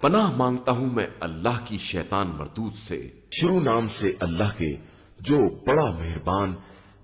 पनाह मांगता हूं मैं अल्लाह की शैतान मरदूद से। शुरू नाम से अल्लाह के जो बड़ा मेहरबान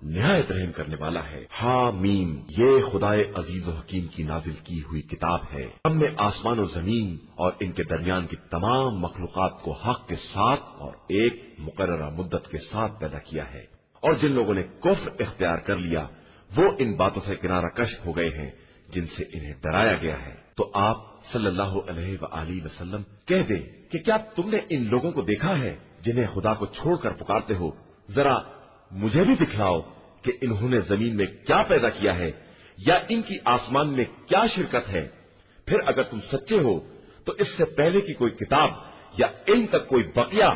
निहायत रहम करने वाला है। हामीम, ये खुदाए अजीज व हकीम की नाजिल की हुई किताब है। हमने आसमान और जमीन और इनके दरमियान की तमाम मखलूकात को हक के साथ और एक मुकर्ररा मुद्दत के साथ पैदा किया है। और जिन लोगों ने कुफ्र इख्तियार कर लिया वो इन बातों से किनारा कश हो गए हैं जिनसे इन्हें डराया गया है। तो आप सल्लल्लाहु अलैहि वसल्लम कह दें कि क्या तुमने इन लोगों को देखा है जिन्हें खुदा को छोड़कर पुकारते हो? जरा मुझे भी दिखलाओ कि इन्होंने जमीन में क्या पैदा किया है या इनकी आसमान में क्या शिरकत है। फिर अगर तुम सच्चे हो तो इससे पहले की कोई किताब या इन तक कोई बकिया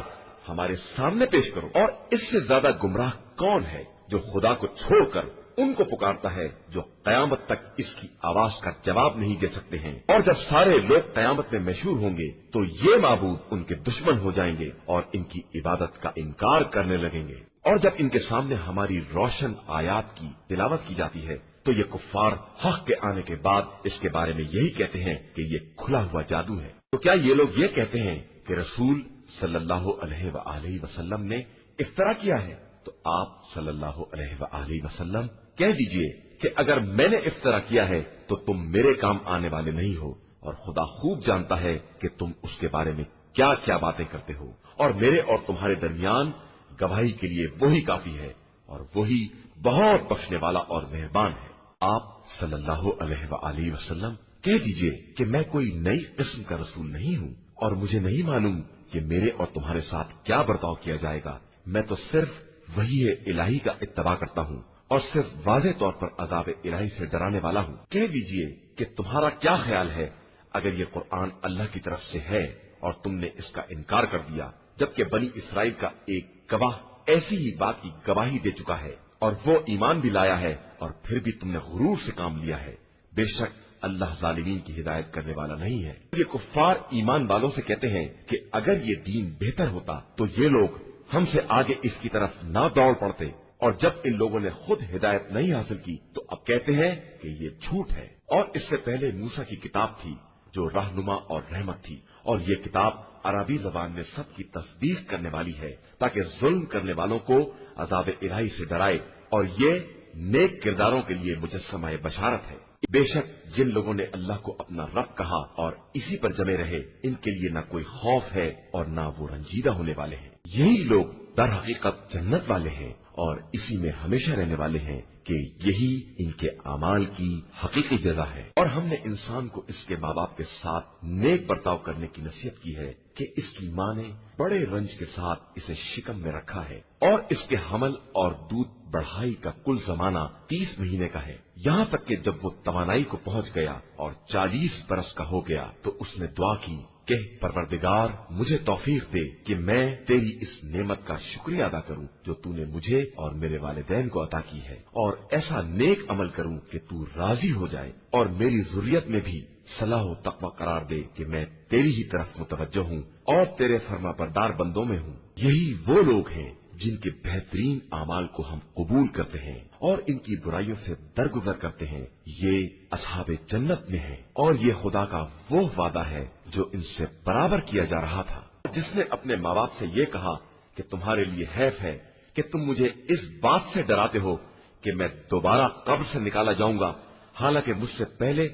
हमारे सामने पेश करो। और इससे ज्यादा गुमराह कौन है जो खुदा को छोड़कर उनको पुकारता है जो कयामत तक इसकी आवाज का जवाब नहीं दे सकते हैं। और जब सारे लोग कयामत में मशहूर होंगे तो ये माबूद उनके दुश्मन हो जाएंगे और इनकी इबादत का इनकार करने लगेंगे। और जब इनके सामने हमारी रोशन आयात की तिलावत की जाती है तो ये कुफ्फार हक के आने के बाद इसके बारे में यही कहते हैं कि ये खुला हुआ जादू है। तो क्या ये लोग ये कहते हैं कि रसूल सल्लल्लाहु अलैहि वसल्लम ने इफ्तरा किया है? तो आप सल्लल्लाहु अलैहि वसल्लम कह दीजिए कि अगर मैंने इफ्तरा किया है तो तुम मेरे काम आने वाले नहीं हो और खुदा खूब जानता है कि तुम उसके बारे में क्या क्या बातें करते हो। और मेरे और तुम्हारे दरमियान गवाही के लिए वही काफी है और वही बहुत बख्शने वाला और मेहरबान है। आप सल्लल्लाहु अलैहि वसल्लम कह दीजिए कि मैं कोई नई किस्म का रसूल नहीं हूँ और मुझे नहीं मालूम कि मेरे और तुम्हारे साथ क्या बर्ताव किया जाएगा। मैं तो सिर्फ वही इलाही का इत्तबा करता हूँ और सिर्फ वाज़े तौर पर अज़ाब इलाही से डराने वाला हूँ। कह दीजिए कि तुम्हारा क्या ख्याल है अगर ये कुरान अल्लाह की तरफ से है और तुमने इसका इनकार कर दिया, जबकि बनी इसराइल का एक गवाह ऐसी ही बात की गवाही दे चुका है और वो ईमान भी लाया है और फिर भी तुमने गुरूर से काम लिया है। बेशक अल्लाह जालिमीन की हिदायत करने वाला नहीं है। ये कुफ्फार ईमान वालों से कहते हैं कि अगर ये दीन बेहतर होता तो ये लोग हमसे आगे इसकी तरफ ना दौड़ पड़ते। और जब इन लोगों ने खुद हिदायत नहीं हासिल की तो अब कहते हैं कि ये झूठ है। और इससे पहले मूसा की किताब थी जो रहनुमा और रहमत थी और ये किताब अरबी जबान में सबकी तस्दीक करने वाली है ताकि जुल्म करने वालों को अज़ाब इलाही से डराए और ये नेक किरदारों के लिए मुजस्समा बशारत है। बेशक जिन लोगों ने अल्लाह को अपना रब कहा और इसी पर जमे रहे इनके लिए न कोई खौफ है और न वो रंजीदा होने वाले हैं। यही लोग दर हकीकत जन्नत वाले हैं और इसी में हमेशा रहने वाले हैं कि यही इनके अमाल की हकीकी जज़ा है। और हमने इंसान को इसके माँ बाप के साथ नेक बर्ताव करने की नसीहत की है कि इसकी माँ ने बड़े रंज के साथ इसे शिकम में रखा है और इसके हमल और दूध बढ़ाई का कुल जमाना 30 महीने का है। यहाँ तक कि जब वो तवानाई को पहुँच गया और 40 बरस का हो गया तो उसने दुआ की कि परवरदिगार मुझे तौफीक दे कि मैं तेरी इस नेमत का शुक्रिया अदा करूं जो तूने मुझे और मेरे वालिदैन को अता की है और ऐसा नेक अमल करूं कि तू राजी हो जाए और मेरी जुर्रियत में भी सलाह व तक़वा करार दे कि मैं तेरी ही तरफ मुतवज्जो हूँ और तेरे फरमाबरदार बंदों में हूँ। यही वो लोग हैं जिनके बेहतरीन आमाल को हम कबूल करते हैं और इनकी बुराइयों से दरगुजर करते हैं। ये असहाबे जन्नत में हैं और ये खुदा का वो वादा है जो इनसे बराबर किया जा रहा था। जिसने अपने माँ बाप से ये कहा कि तुम्हारे लिए हैफ है कि तुम मुझे इस बात से डराते हो कि मैं दोबारा कब्र से निकाला जाऊंगा, हालांकि मुझसे पहले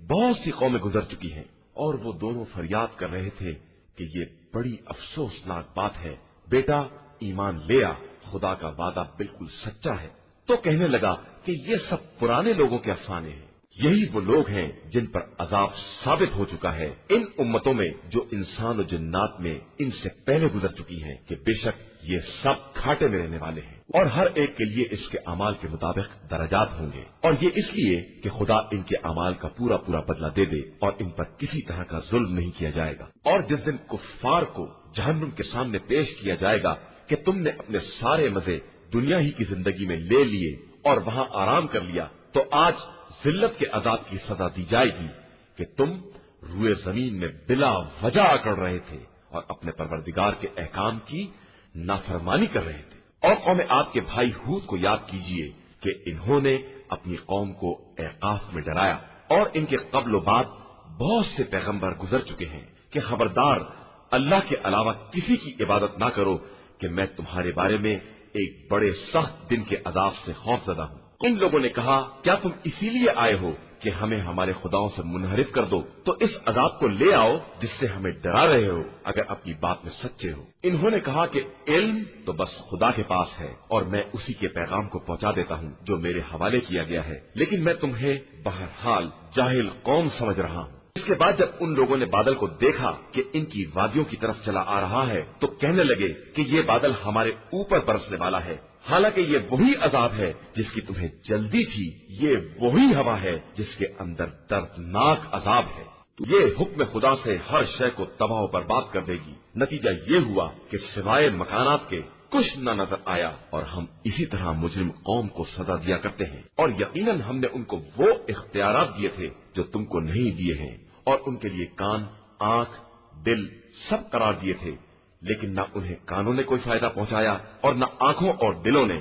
बहुत सी कौमें गुजर चुकी हैं। और वो दोनों फरियाद कर रहे थे कि ये बड़ी अफसोसनाक बात है, बेटा ईमान ले आ, खुदा का वादा बिल्कुल सच्चा है। तो कहने लगा कि ये सब पुराने लोगों के अफसाने हैं। यही वो लोग हैं जिन पर अजाब साबित हो चुका है इन उम्मतों में जो इंसान और जिन्नात में इनसे पहले गुजर चुकी हैं कि बेशक ये सब घाटे में रहने वाले हैं और हर एक के लिए इसके अमाल के मुताबिक दर्जात होंगे। और ये इसलिए कि खुदा इनके अमाल का पूरा पूरा बदला दे दे और इन पर किसी तरह का जुल्म नहीं किया जाएगा। और जिस दिन कुफ्फार को जहन्नुम के सामने पेश किया जाएगा कि तुमने अपने सारे मजे दुनिया ही की जिंदगी में ले लिए और वहाँ आराम कर लिया, तो आज जिल्लत के अजाब की सजा दी जाएगी कि तुम रुए जमीन में बिला वजह अकड़ रहे थे और अपने परवरदिगार के अहकाम की नाफरमानी कर रहे थे। और कौम आद के भाई हूद को याद कीजिए कि इन्होंने अपनी कौम को एकाफ में डराया और इनके कब्ल बाद बहुत से पैगंबर गुजर चुके हैं کہ خبردار اللہ کے علاوہ کسی کی عبادت نہ کرو کہ میں تمہارے بارے میں ایک بڑے سخت دن کے عذاب سے خوف زدہ ہوں۔ ان لوگوں نے کہا کیا تم اسی لیے آئے ہو کہ ہمیں ہمارے خداؤں سے منحرف کر دو، تو اس عذاب کو لے آؤ جس سے ہمیں ڈرا رہے ہو اگر اپنی بات میں سچے ہو۔ انہوں نے کہا کہ علم تو بس خدا کے پاس ہے اور میں اسی کے پیغام کو پہنچا دیتا ہوں جو میرے حوالے کیا گیا ہے، لیکن میں تمہیں بہرحال جاہل قوم سمجھ رہا ہوں۔ اس کے بعد جب ان لوگوں نے بادل کو دیکھا کہ ان کی وادیوں کی طرف چلا آ رہا ہے تو کہنے لگے کہ یہ بادل ہمارے اوپر برسنے والا ہے، حالانکہ یہ وہی عذاب ہے جس کی تمہیں جلدی تھی، یہ وہی ہوا ہے جس کے اندر دردناک عذاب ہے۔ یہ حکم خدا سے ہر شے کو تباہ و برباد کر دے گی۔ نتیجہ یہ ہوا کہ سوائے مکانات کے کچھ نہ نظر آیا، اور ہم اسی طرح مجرم قوم کو سزا دیا کرتے ہیں، اور یقیناً ہم نے ان کو وہ اختیارات دیے تھے جو تم کو نہیں دیے ہیں، اور ان کے لیے کان، آنکھ، دل سب قرار دیے تھے، لیکن نہ انہیں کانوں نے کوئی فائدہ پہنچایا اور نہ آنکھوں اور دلوں نے،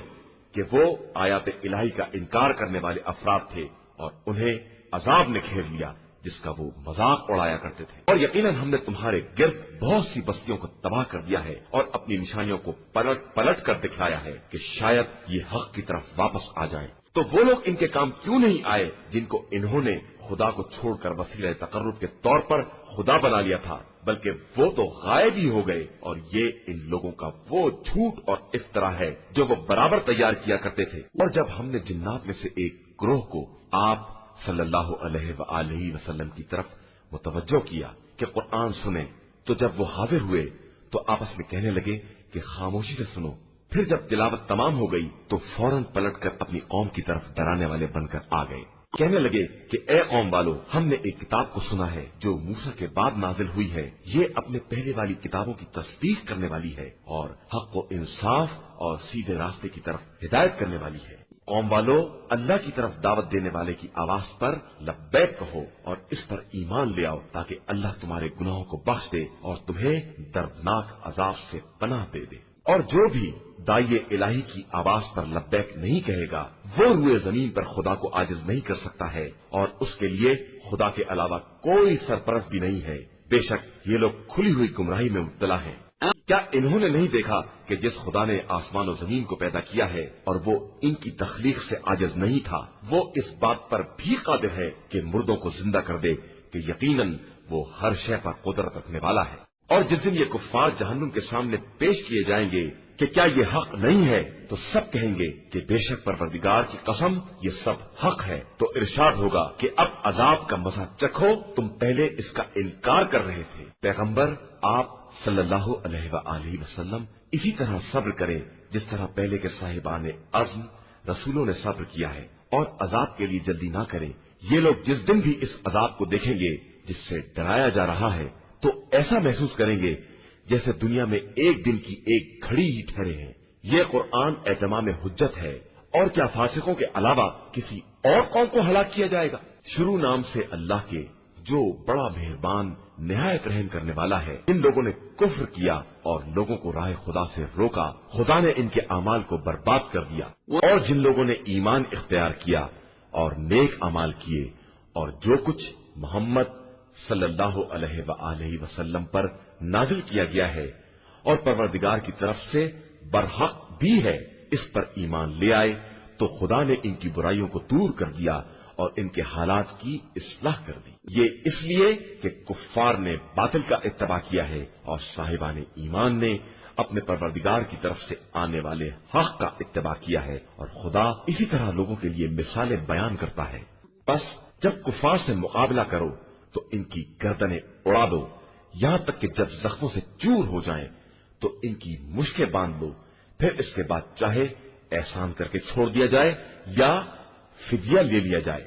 کہ وہ آیات الہی کا انکار کرنے والے افراد تھے، اور انہیں عذاب نے گھیر لیا جس کا وہ مذاق اڑایا کرتے تھے۔ اور یقیناً ہم نے تمہارے گرد بہت سی بستیوں کو تباہ کر دیا ہے اور اپنی نشانیوں کو پلٹ پلٹ کر دکھایا ہے کہ شاید یہ حق کی طرف واپس آ جائیں۔ تو وہ لوگ ان کے کام کیوں نہیں آئے جن کو انہوں نے خدا کو چھوڑ کر وسیلہ تقرب کے طور پر خدا بنا لیا تھا، بلکہ وہ تو غائب ہی ہو گئے، اور یہ ان لوگوں کا وہ جھوٹ اور افترا ہے جو وہ برابر تیار کیا کرتے تھے۔ اور جب ہم نے جنات میں سے ایک گروہ کو آپ صلی اللہ علیہ وآلہ وسلم کی طرف متوجہ کیا کہ قرآن سنیں، تو جب وہ حاضر ہوئے تو آپس میں کہنے لگے کہ خاموشی سے سنو۔ پھر جب تلاوت تمام ہو گئی تو فوراً پلٹ کر اپنی قوم کی طرف ڈرانے والے بن کر آ گئے، کہنے لگے کہ اے قوم والو، ہم نے ایک کتاب کو سنا ہے جو موسیٰ کے بعد نازل ہوئی ہے، یہ اپنے پہلے والی کتابوں کی تصدیق کرنے والی ہے اور حق و انصاف اور سیدھے راستے کی طرف ہدایت کرنے والی ہے۔ قوم والو، اللہ کی طرف دعوت دینے والے کی آواز پر لبیک کہو اور اس پر ایمان لے آؤ تاکہ اللہ تمہارے گناہوں کو بخش دے اور تمہیں دردناک عذاب سے پناہ دے دے۔ اور جو بھی داعی الہی کی آواز پر لبیک نہیں کہے گا وہ روئے زمین پر خدا کو عاجز نہیں کر سکتا ہے، اور اس کے لیے خدا کے علاوہ کوئی سرپرست بھی نہیں ہے۔ بے شک یہ لوگ کھلی ہوئی گمراہی میں مبتلا ہیں۔ کیا انہوں نے نہیں دیکھا کہ جس خدا نے آسمان و زمین کو پیدا کیا ہے اور وہ ان کی تخلیق سے عاجز نہیں تھا، وہ اس بات پر بھی قادر ہے کہ مردوں کو زندہ کر دے، کہ یقیناً وہ ہر شے پر قدرت رکھنے والا ہے۔ اور جس دن یہ کفار جہنم کے سامنے پیش کیے جائیں گے کہ کیا یہ حق نہیں ہے، تو سب کہیں گے کہ بے شک پروردگار کی قسم یہ سب حق ہے۔ تو ارشاد ہوگا کہ اب عذاب کا مزہ چکھو، تم پہلے اس کا انکار کر رہے تھے۔ پیغمبر آپ صلی اللہ علیہ وآلہ وسلم اسی طرح صبر کریں جس طرح پہلے کے صاحبان عزم رسولوں نے صبر کیا ہے، اور عذاب کے لیے جلدی نہ کریں۔ یہ لوگ جس دن بھی اس عذاب کو دیکھیں گے جس سے ڈرایا جا رہا ہے تو ایسا محسوس کریں گے جیسے دنیا میں ایک دن کی ایک گھڑی ہی ٹھہرے ہیں۔ یہ قرآن اعتمام حجت ہے، اور کیا فاسقوں کے علاوہ کسی اور قوم کو ہلاک کیا جائے گا؟ شروع نام سے اللہ کے جو بڑا مہربان نہایت رحم کرنے والا ہے۔ ان لوگوں نے کفر کیا اور لوگوں کو راہ خدا سے روکا، خدا نے ان کے اعمال کو برباد کر دیا۔ اور جن لوگوں نے ایمان اختیار کیا اور نیک اعمال کیے اور جو کچھ محمد صلی اللہ علیہ وآلہ وسلم پر نازل کیا گیا ہے اور پروردگار کی طرف سے برحق بھی ہے اس پر ایمان لے آئے، تو خدا نے ان کی برائیوں کو دور کر دیا اور ان کے حالات کی اصلاح کر دی۔ یہ اس لیے کہ کفار نے باطل کا اتباع کیا ہے اور صاحبان ایمان نے اپنے پروردگار کی طرف سے آنے والے حق کا اتباع کیا ہے، اور خدا اسی طرح لوگوں کے لیے مثالیں بیان کرتا ہے۔ بس جب کفار سے مقابلہ کرو تو ان کی گردنیں اڑا دو، یہاں تک کہ جب زخموں سے چور ہو جائیں تو ان کی مشکیں باندھ لو، پھر اس کے بعد چاہے احسان کر کے چھوڑ دیا جائے یا فدیہ لے لیا جائے،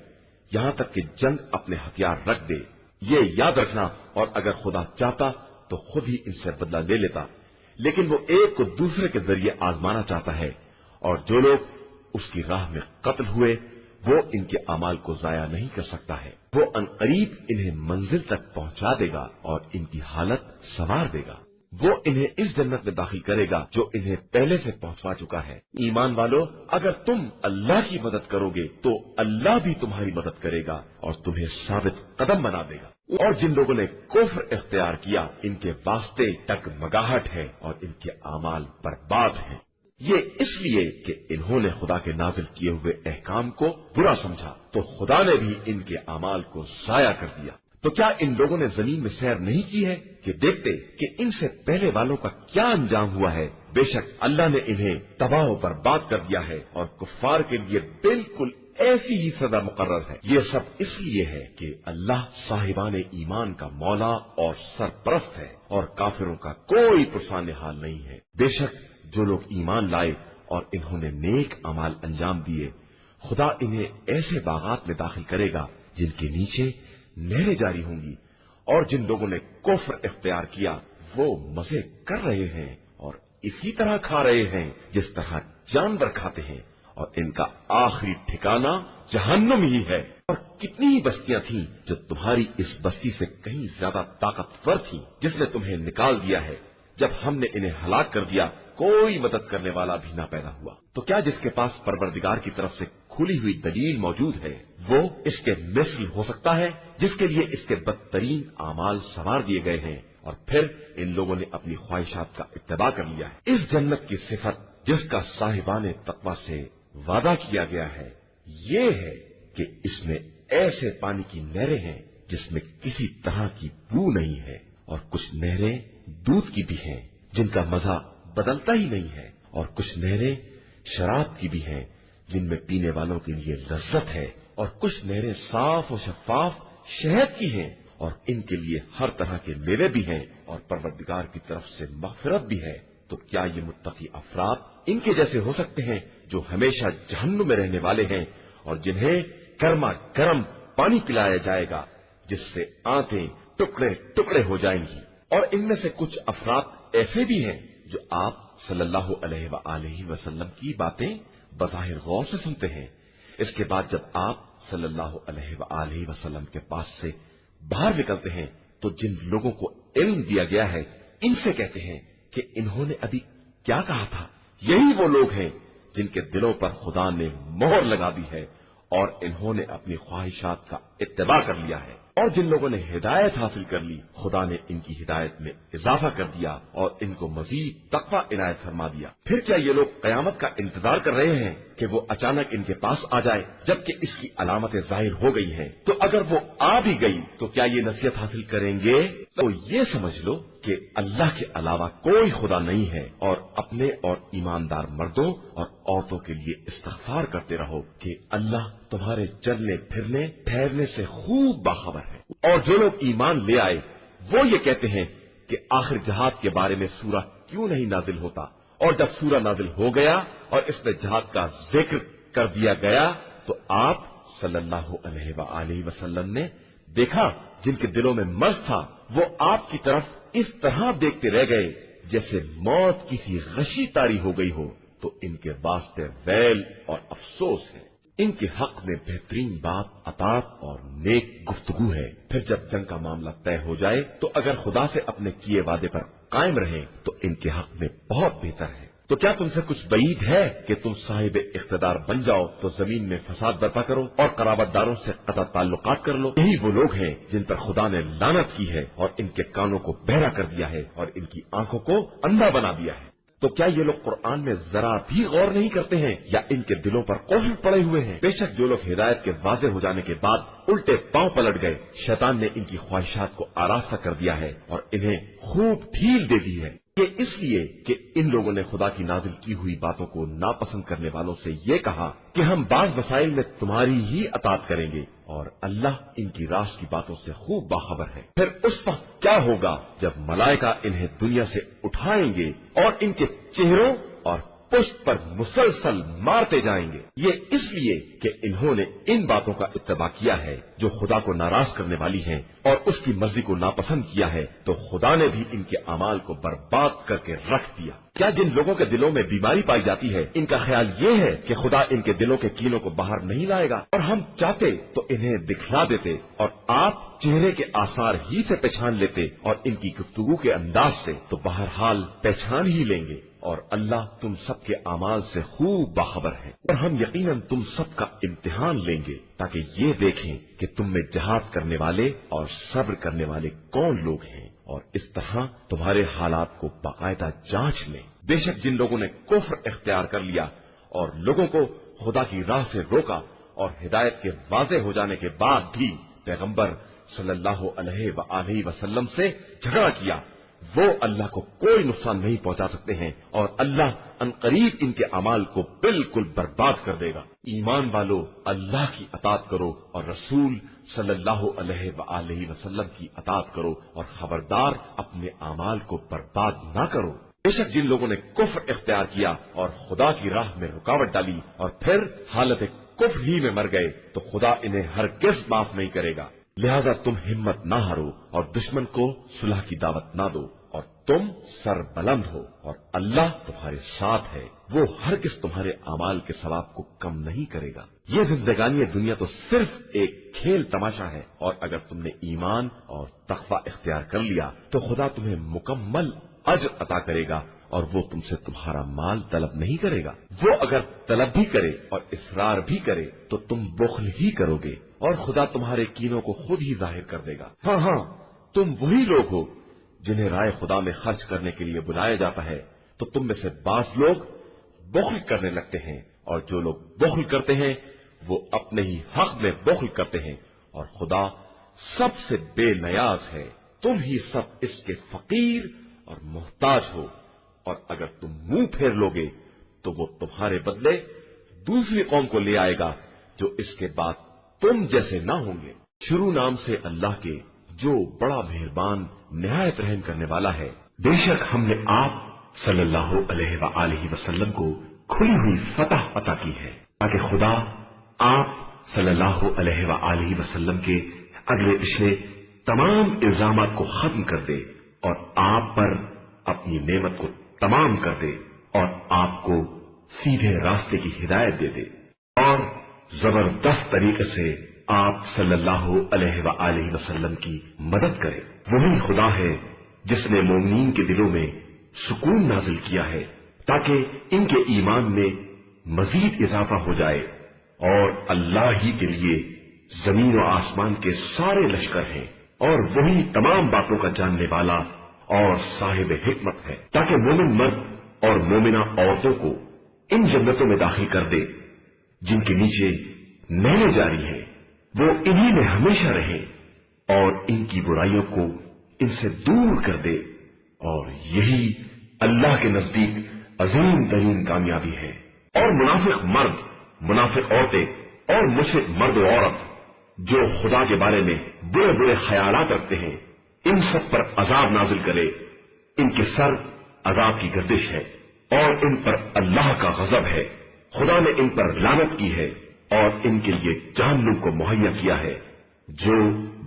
یہاں تک کہ جنگ اپنے ہتھیار رکھ دے۔ یہ یاد رکھنا، اور اگر خدا چاہتا تو خود ہی ان سے بدلہ لے لیتا، لیکن وہ ایک کو دوسرے کے ذریعے آزمانا چاہتا ہے، اور جو لوگ اس کی راہ میں قتل ہوئے وہ ان کے اعمال کو ضائع نہیں کر سکتا ہے۔ وہ عنقریب انہیں منزل تک پہنچا دے گا اور ان کی حالت سنوار دے گا۔ وہ انہیں اس جنت میں داخل کرے گا جو انہیں پہلے سے پہنچا چکا ہے۔ ایمان والو، اگر تم اللہ کی مدد کرو گے تو اللہ بھی تمہاری مدد کرے گا اور تمہیں ثابت قدم بنا دے گا۔ और जिन लोगों ने कुफ्र इख्तियार किया इनके वास्ते टगमगाहट है और इनके आमाल बर्बाद हैं। ये इसलिए कि इन्होंने खुदा के नाजिल किए हुए अहकाम को बुरा समझा तो खुदा ने भी इनके आमाल को जाया कर दिया। तो क्या इन लोगों ने जमीन में सैर नहीं की है कि देखते कि इनसे पहले वालों का क्या अंजाम हुआ है। बेशक अल्लाह ने इन्हें तबाह व बर्बाद कर दिया है और कुफ्फार के लिए बिल्कुल ऐसी ही सजा मुकर्रर है। ये सब इसलिए है कि अल्लाह साहिबान ईमान का मौला और सरपरस्त है और काफिरों का कोई पुरसान हाल नहीं है। बेशक जो लोग ईमान लाए और इन्होंने नेक अमाल अंजाम दिए, खुदा इन्हें ऐसे बागात में दाखिल करेगा जिनके नीचे नहरें जारी होंगी। और जिन लोगों ने कुफ्र इख्तियार किया वो मजे कर रहे हैं और इसी तरह खा रहे हैं जिस तरह जानवर खाते हैं, और इनका आखिरी ठिकाना जहन्नुम ही है। और कितनी ही बस्तियां थीं जो तुम्हारी इस बस्ती से कहीं ज्यादा ताकतवर थीं, जिसने तुम्हें निकाल दिया है। जब हमने इन्हें हलाक कर दिया कोई मदद करने वाला भी ना पैदा हुआ। तो क्या जिसके पास परवरदिगार की तरफ से खुली हुई दलील मौजूद है वो इसके मिस्ल हो सकता है, जिसके लिए इसके बदतरीन आमाल संवार दिए गए हैं और फिर इन लोगों ने अपनी ख्वाहिशात का इत्तबा कर लिया है। इस जन्नत की सिफत जिसका साहिबाने तकवा से वादा किया गया है ये है कि इसमें ऐसे पानी की नहरें हैं जिसमें किसी तरह की बू नहीं है, और कुछ नहरें दूध की भी हैं जिनका मजा बदलता ही नहीं है, और कुछ नहरें शराब की भी हैं जिनमें पीने वालों के लिए लज्जत है, और कुछ नहरें साफ और शफाफ शहद की हैं और इनके लिए हर तरह के मेवे भी हैं और परवरदिगार की तरफ से मग़फ़िरत भी है। तो क्या ये मुत्तकी अफराद इनके जैसे हो सकते हैं जो हमेशा जहन्नुम में रहने वाले हैं और जिन्हें गर्मा गर्म पानी पिलाया जाएगा जिससे आंतें टुकड़े टुकड़े हो जाएंगी। और इनमें से कुछ अफराद ऐसे भी हैं जो आप सल्लल्लाहु अलैहि वसल्लम की बातें बज़ाहिर गौर से सुनते हैं। इसके बाद जब आप सल्लल्लाहु अलैहि वसल्लम के पास से बाहर निकलते हैं तो जिन लोगों को इल्म दिया गया है इनसे कहते हैं कि इन्होंने अभी क्या कहा था। यही वो लोग हैं जिनके दिलों पर खुदा ने मोहर लगा दी है और इन्होंने अपनी ख्वाहिशात का इत्तिबा कर लिया है। और जिन लोगों ने हिदायत हासिल कर ली खुदा ने इनकी हिदायत में इजाफा कर दिया और इनको मजीद तकवा इनायत फरमा दिया। फिर क्या ये लोग कयामत का इंतजार कर रहे हैं कि वो अचानक इनके पास आ जाए जबकि इसकी अलामतें जाहिर हो गई हैं? तो अगर वो आ भी गई तो क्या ये नसीहत हासिल करेंगे? तो ये समझ लो कि अल्लाह के अलावा कोई खुदा नहीं है और अपने और ईमानदार मर्दों और औरतों के लिए इस्तिग़फ़ार करते रहो कि अल्लाह तुम्हारे चलने फिरने ठहरने से खूब बाखबर है। और जो लोग ईमान ले आए वो ये कहते हैं कि आखिर जहाद के बारे में सूरा क्यों नहीं नाजिल होता। और जब सूरा नाजिल हो गया और इसमें जहाद का जिक्र कर दिया गया तो आप सल्लल्लाहु अलैहि वसल्लम ने देखा जिनके दिलों में मर्ज था वो आपकी तरफ इस तरह देखते रह गए जैसे मौत किसी गशी तारी हो गई हो। तो इनके वास्ते वैल और अफसोस है। इनके हक में बेहतरीन बात अतात और नेक गुफ्तगू है। फिर जब जंग का मामला तय हो जाए तो अगर खुदा से अपने किए वादे पर कायम रहें तो इनके हक में बहुत बेहतर है। तो क्या तुमसे कुछ बईद है कि तुम साहिब इख्तिदार बन जाओ तो जमीन में फसाद बर्पा करो और कराबतदारों से कता ताल्लुकात कर लो? यही वो लोग हैं जिन पर खुदा ने लानत की है और इनके कानों को बहरा कर दिया है और इनकी आंखों को अंधा बना दिया है। तो क्या ये लोग कुरान में जरा भी गौर नहीं करते हैं या इनके दिलों पर कुफ्र पड़े हुए हैं? बेशक जो लोग हिदायत के वाज़े हो जाने के बाद उल्टे पांव पलट गए, शैतान ने इनकी ख्वाहिशात को आरास्ता कर दिया है और इन्हें खूब ढील दे दी है। ये इसलिए कि इन लोगों ने खुदा की नाजिल की हुई बातों को नापसंद करने वालों से ये कहा कि हम बाज़ मसाइल में तुम्हारी ही अतात करेंगे और अल्लाह इनकी राज की बातों से खूब बाखबर है। फिर उस वक्त क्या होगा जब मलाइका इन्हें दुनिया से उठाएंगे और इनके चेहरों और पुष्ट पर मुसलसल मारते जाएंगे। ये इसलिए कि इन्होंने इन बातों का इत्तबा किया है जो खुदा को नाराज करने वाली हैं और उसकी मर्जी को नापसंद किया है, तो खुदा ने भी इनके अमाल को बर्बाद करके रख दिया। کیا جن لوگوں کے دلوں میں بیماری پائی جاتی ہے ان کا خیال یہ ہے کہ خدا ان کے دلوں کے کینوں کو باہر نہیں لائے گا؟ اور ہم چاہتے تو انہیں دکھلا دیتے اور آپ چہرے کے آثار ہی سے پہچان لیتے اور ان کی گفتگو کے انداز سے تو بہرحال پہچان ہی لیں گے، اور اللہ تم سب کے اعمال سے خوب باخبر ہے۔ اور ہم یقیناً تم سب کا امتحان لیں گے تاکہ یہ دیکھیں کہ تم میں جہاد کرنے والے اور صبر کرنے والے کون لوگ ہیں، اور اس طرح تمہارے حالات کو باقاعدہ جانچ لیں۔ بے شک جن لوگوں نے کفر اختیار کر لیا اور لوگوں کو خدا کی راہ سے روکا اور ہدایت کے واضح ہو جانے کے بعد بھی پیغمبر صلی اللہ علیہ وآلہ وسلم سے جھگڑا کیا، وہ اللہ کو کوئی نقصان نہیں پہنچا سکتے ہیں، اور اللہ عنقریب ان کے اعمال کو بالکل برباد کر دے گا۔ ایمان والو، اللہ کی اطاعت کرو اور رسول صلی اللہ علیہ وآلہ وسلم کی اطاعت کرو، اور خبردار اپنے اعمال کو برباد نہ کرو۔ بے شک جن لوگوں نے کفر اختیار کیا اور خدا کی راہ میں رکاوٹ ڈالی اور پھر حالت کفر ہی میں مر گئے تو خدا انہیں ہرگز معاف نہیں کرے گا۔ لہذا تم ہمت نہ ہارو اور دشمن کو صلح کی دعوت نہ دو، اور تم سر بلند ہو اور اللہ تمہارے ساتھ ہے، وہ ہرگز تمہارے اعمال کے ثواب کو کم نہیں کرے گا۔ یہ زندگانی دنیا تو صرف ایک کھیل تماشا ہے، اور اگر تم نے ایمان اور تقوی اختیار کر لیا تو خدا تمہیں مکمل اجر عطا کرے گا، اور وہ تم سے تمہارا مال طلب نہیں کرے گا۔ وہ اگر طلب بھی کرے اور اصرار بھی کرے تو تم بخل ہی کرو گے، اور خدا تمہارے کینوں کو خود ہی ظاہر کر دے گا۔ ہاں، تم وہی لوگ ہو جنہیں رائے خدا میں خرچ کرنے کے لیے بلایا جاتا ہے، تو تم میں سے بعض لوگ بخل کرنے لگتے ہیں، اور جو لوگ بخل کرتے ہیں وہ اپنے ہی حق میں بخل کرتے ہیں، اور خدا سب سے بے نیاز ہے۔ تم ہی سب اس کے فقیر اور محتاج ہو، اور اگر تم منہ پھیر لوگے تو وہ تمہارے بدلے دوسری قوم کو لے آئے گا جو اس کے بعد تم جیسے نہ ہوں گے۔ شروع نام سے اللہ کے جو بڑا مہربان نہایت رحم کرنے والا ہے۔ بے شک ہم نے آپ صلی اللہ علیہ وآلہ وسلم کو کھلی ہوئی فتح عطا کی ہے تاکہ خدا آپ صلی اللہ علیہ وآلہ وسلم کے اگلے پچھلے تمام الزامات کو ختم کر دے اور آپ پر اپنی نعمت کو تمام کر دے اور آپ کو سیدھے راستے کی ہدایت دے دے، اور زبردست طریقے سے آپ صلی اللہ علیہ وآلہ وسلم کی مدد کرے۔ وہی خدا ہے جس نے مومنین کے دلوں میں سکون نازل کیا ہے تاکہ ان کے ایمان میں مزید اضافہ ہو جائے، اور اللہ ہی کے لیے زمین و آسمان کے سارے لشکر ہیں، اور وہی تمام باتوں کا جاننے والا اور صاحب حکمت ہے، تاکہ مومن مرد اور مومنہ عورتوں کو ان جنتوں میں داخل کر دے جن کے نیچے نہریں جاری ہیں، وہ انہی میں ہمیشہ رہیں اور ان کی برائیوں کو ان سے دور کر دے، اور یہی اللہ کے نزدیک عظیم ترین کامیابی ہے۔ اور منافق مرد، منافق عورتیں اور مشرک مرد و عورت جو خدا کے بارے میں برے برے خیالات رکھتے ہیں، ان سب پر عذاب نازل کرے۔ ان کے سر عذاب کی گردش ہے اور ان پر اللہ کا غضب ہے۔ خدا نے ان پر لعنت کی ہے اور ان کے لیے جہنم کو مہیا کیا ہے جو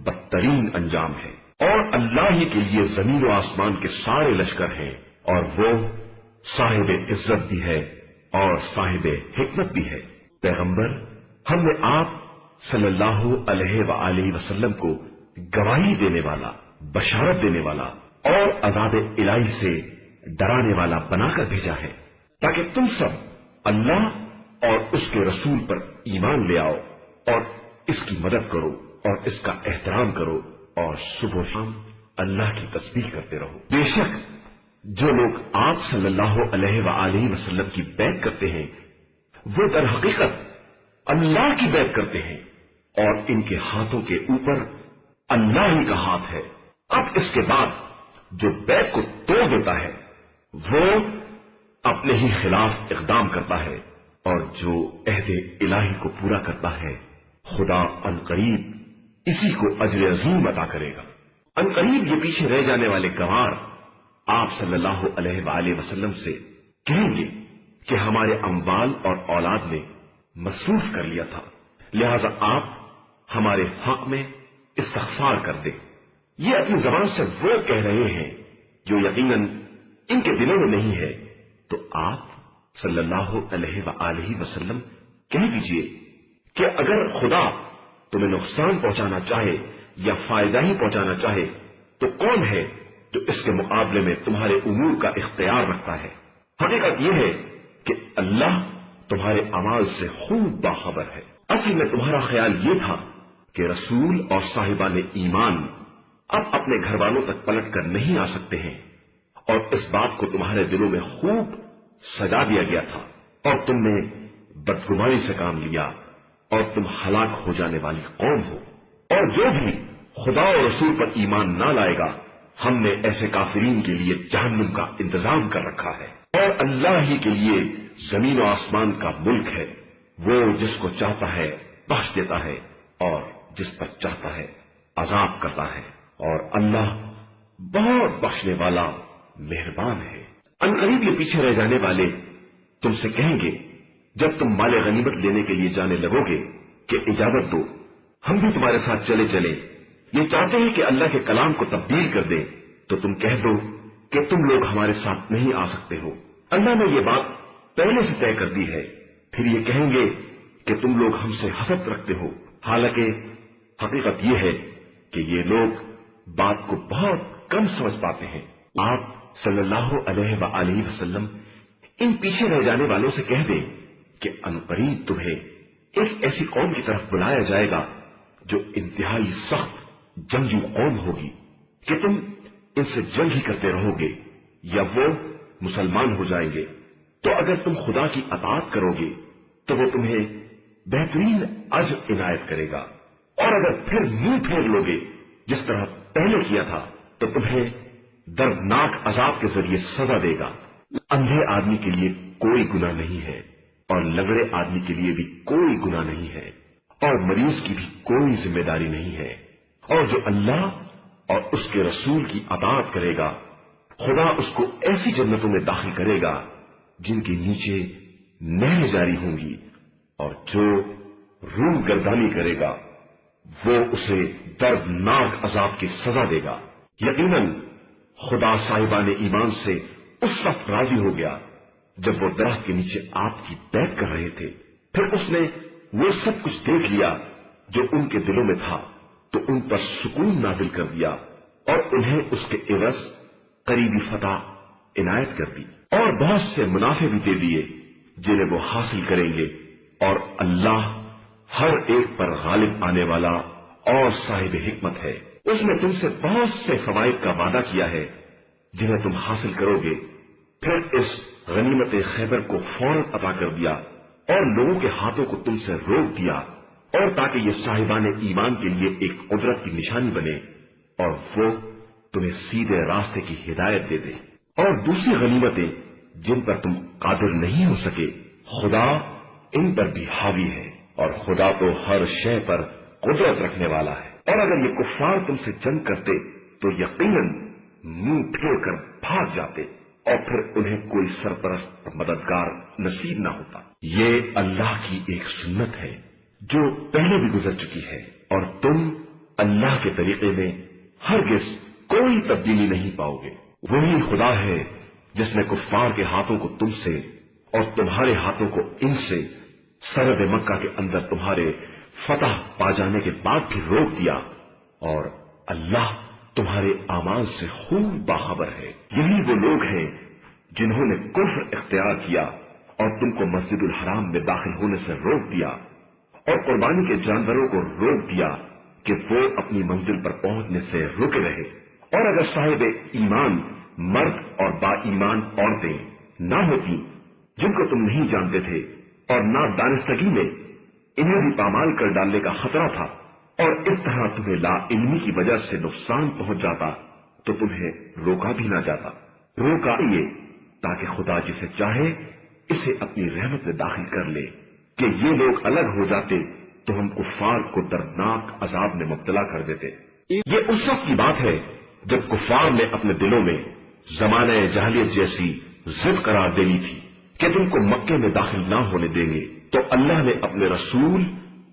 بدترین انجام ہے۔ اور اللہ ہی کے لیے زمین و آسمان کے سارے لشکر ہیں، اور وہ صاحب عزت بھی ہے اور صاحب حکمت بھی ہے۔ پیغمبر، ہم نے آپ صلی اللہ علیہ وآلہ وسلم کو گواہی دینے والا، بشارت دینے والا اور عذاب الہی سے ڈرانے والا بنا کر بھیجا ہے تاکہ تم سب اللہ اور اس کے رسول پر ایمان لے آؤ اور اس کی مدد کرو اور اس کا احترام کرو اور صبح و شام اللہ کی تسبیح کرتے رہو۔ بے شک جو لوگ آپ صلی اللہ علیہ وآلہ وسلم کی بیعت کرتے ہیں وہ در حقیقت اللہ کی بیعت کرتے ہیں، اور ان کے ہاتھوں کے اوپر اللہ ہی کا ہاتھ ہے۔ اب اس کے بعد جو بیعت کو توڑ دیتا ہے وہ اپنے ہی خلاف اقدام کرتا ہے، اور جو عہد الہی کو پورا کرتا ہے خدا عنقریب اسی کو اجر عظیم عطا کرے گا۔ عنقریب یہ پیچھے رہ جانے والے گوار آپ صلی اللہ علیہ وآلہ وسلم سے کہیں گے کہ ہمارے اموال اور اولاد نے مصروف کر لیا تھا، لہذا آپ ہمارے حق میں استغفار کر دیں۔ یہ اپنی زبان سے وہ کہہ رہے ہیں جو یقیناً ان کے دلوں میں نہیں ہے، تو آپ صلی اللہ علیہ وآلہ وسلم کہہ دیجئے کہ اگر خدا تمہیں نقصان پہنچانا چاہے یا فائدہ ہی پہنچانا چاہے تو کون ہے جو اس کے مقابلے میں تمہارے امور کا اختیار رکھتا ہے؟ حقیقت یہ ہے کہ اللہ تمہارے اعمال سے خوب باخبر ہے۔ اصل میں تمہارا خیال یہ تھا کہ رسول اور صاحبان ایمان اب اپنے گھر والوں تک پلٹ کر نہیں آ سکتے ہیں، اور اس بات کو تمہارے دلوں میں خوب سجا دیا گیا تھا، اور تم نے بدگمانی سے کام لیا، اور تم ہلاک ہو جانے والی قوم ہو۔ اور جو بھی خدا اور رسول پر ایمان نہ لائے گا، ہم نے ایسے کافرین کے لیے جہنم کا انتظام کر رکھا ہے۔ اور اللہ ہی کے لیے زمین و آسمان کا ملک ہے، وہ جس کو چاہتا ہے بخش دیتا ہے اور جس پر چاہتا ہے عذاب کرتا ہے، اور اللہ بہت بخشنے والا مہربان ہے۔ عنقریب یہ پیچھے رہ جانے والے تم سے کہیں گے جب تم مال غنیمت لینے کے لیے جانے لگو گے کہ اجازت دو، ہم بھی تمہارے ساتھ چلے چلیں۔ یہ چاہتے ہیں کہ اللہ کے کلام کو تبدیل کر دیں، تو تم کہہ دو کہ تم لوگ ہمارے ساتھ نہیں آ سکتے ہو، اللہ نے یہ بات پہلے سے طے کر دی ہے۔ پھر یہ کہیں گے کہ تم لوگ ہم سے حسد رکھتے ہو، حالانکہ حقیقت یہ ہے کہ یہ لوگ بات کو بہت کم سمجھ پاتے ہیں۔ آپ صلی اللہ علیہ وآلہ وسلم ان پیچھے رہ جانے والوں سے کہہ دیں کہ عنقریب تمہیں ایک ایسی قوم کی طرف بلایا جائے گا جو انتہائی سخت جنگجو قوم ہوگی کہ تم ان سے جنگ ہی کرتے رہو گے یا وہ مسلمان ہو جائیں گے۔ تو اگر تم خدا کی اطاعت کرو گے تو وہ تمہیں بہترین اجر عنایت کرے گا، اور اگر پھر منہ پھیر لو گے جس طرح پہلے کیا تھا تو تمہیں دردناک عذاب کے ذریعے سزا دے گا۔ اندھے آدمی کے لیے کوئی گناہ نہیں ہے، اور لنگڑے آدمی کے لیے بھی کوئی گناہ نہیں ہے، اور مریض کی بھی کوئی ذمہ داری نہیں ہے، اور جو اللہ اور اس کے رسول کی اطاعت کرے گا خدا اس کو ایسی جنتوں میں داخل کرے گا جن کے نیچے نہریں جاری ہوں گی، اور جو روح گردانی کرے گا وہ اسے دردناک عذاب کی سزا دے گا۔ یقیناً خدا صاحبان ایمان سے اس وقت راضی ہو گیا جب وہ درخت کے نیچے آپ کی بیعت کر رہے تھے، پھر اس نے وہ سب کچھ دیکھ لیا جو ان کے دلوں میں تھا تو ان پر سکون نازل کر دیا، اور انہیں اس کے عوض قریبی فتح عنایت کر دی، اور بہت سے منافع بھی دے دیے جنہیں وہ حاصل کریں گے، اور اللہ ہر ایک پر غالب آنے والا اور صاحب حکمت ہے۔ اس نے تم سے بہت سے فوائد کا وعدہ کیا ہے جنہیں تم حاصل کرو گے۔ پھر اس غنیمت خیبر کو فوراً عطا کر دیا اور لوگوں کے ہاتھوں کو تم سے روک دیا، اور تاکہ یہ صاحبان ایمان کے لیے ایک قدرت کی نشانی بنے اور وہ تمہیں سیدھے راستے کی ہدایت دے دے۔ اور دوسری غنیمتیں جن پر تم قادر نہیں ہو سکے خدا ان پر بھی حاوی ہے، اور خدا تو ہر شے پر قدرت رکھنے والا ہے۔ اور اگر یہ کفار تم سے جنگ کرتے تو یقیناً منہ پھیر کر بھاگ جاتے، اور پھر انہیں کوئی سرپرست مددگار نصیب نہ ہوتا۔ یہ اللہ کی ایک سنت ہے جو پہلے بھی گزر چکی ہے، اور تم اللہ کے طریقے میں ہرگز کوئی تبدیلی نہیں پاؤ گے۔ وہی خدا ہے جس نے کفار کے ہاتھوں کو تم سے اور تمہارے ہاتھوں کو ان سے سرحد مکہ کے اندر تمہارے فتح پا جانے کے بعد بھی روک دیا، اور اللہ تمہارے اعمال سے خوب باخبر ہے۔ یہی وہ لوگ ہیں جنہوں نے کفر اختیار کیا اور تم کو مسجد الحرام میں داخل ہونے سے روک دیا، اور قربانی کے جانوروں کو روک دیا کہ وہ اپنی منزل پر پہنچنے سے رکے رہے۔ اور اگر صاحب ایمان مرد اور با ایمان عورتیں نہ ہوتی جن کو تم نہیں جانتے تھے، اور نہ دانستگی میں انہیں بھی پامال کر ڈالنے کا خطرہ تھا، اور اس طرح تمہیں لا علمی کی وجہ سے نقصان پہنچ جاتا تو تمہیں روکا بھی نہ جاتا۔ روکا یہ تاکہ خدا جسے چاہے اسے اپنی رحمت میں داخل کر لے، کہ یہ لوگ الگ ہو جاتے تو ہم کفار کو دردناک عذاب میں مبتلا کر دیتے۔ یہ اس وقت کی بات ہے جب کفار نے اپنے دلوں میں زمانہ جاہلیت جیسی ضد قرار دینی تھی کہ تم کو مکے میں داخل نہ ہونے دیں گے، تو اللہ نے اپنے رسول